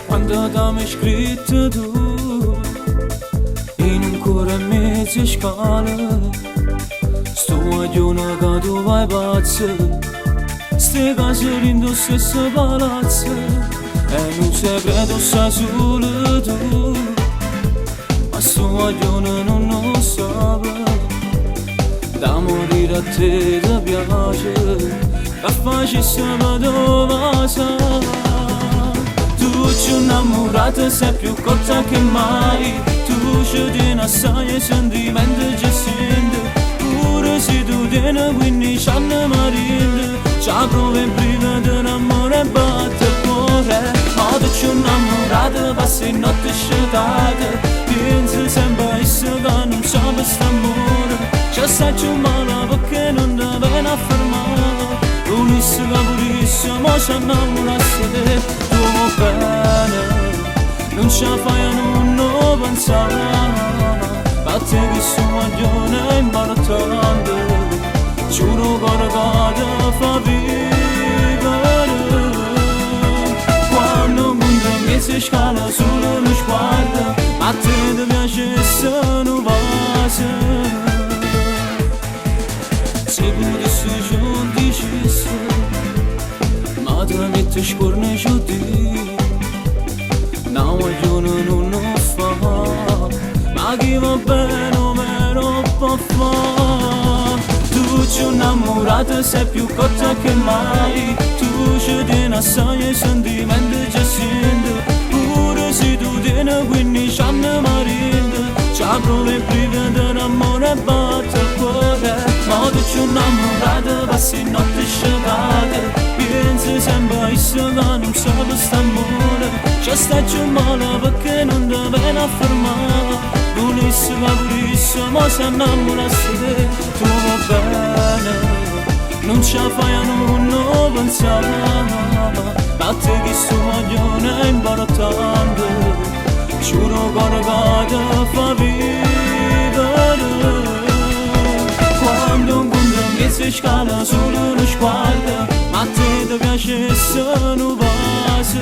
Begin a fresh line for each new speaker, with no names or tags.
Quando t'ami scritto tu in un cuore mezzo scala, sto a giorno che tu vai pazzo, ste case rindo stesso palazzo, e un segreto sa solo tu, ma sto a giorno non lo so, da morire a te ti piace, a facessimo dove sai. Tu ci innamorata sei più corta che mai, tu ci tieni assai e sentimenti ci senti, pure se tu tieni quindi ci hanno marito, ci provi prima dell'amore e batte il cuore, ma tu ci innamorata passi notte scetate, pensi sempre a esso che non sa per st'amore, ci stai più male perché non ti viene a fermare, volessi che purissimo ci innamorasse te. Bene, non ce la fai a non pensare, a te che sono maglione imbarazzante, giuro che ti fa vivere. Quando un mondo mi si scala solo lo sguardo, a te ti piace essere un vaso, se potessi giunti ma ti metti scorne giù di no, io non lo fa, ma chi va bene me lo può fare. Tu ci innamorata sei più corta che mai, tu ci tieni assai e sentimenti ci senti, pure se tu tieni quindi ci hanno marito, ci provi prima dell'amore e batte il cuore, ma tu ci innamorata passi notte scetate, pensi sempre a esso che non sa per st'amore, ci stai più male perché non ti viene a fermare, volessi che purissimo si innamorasse te, tu va bene, non ce la fai a non pensare, a te che sto maglione imbarazzante, giuro che ti fa vivere. Quando un mondo mi si scala solo lo sguardo, a te ti piace essere un vaso,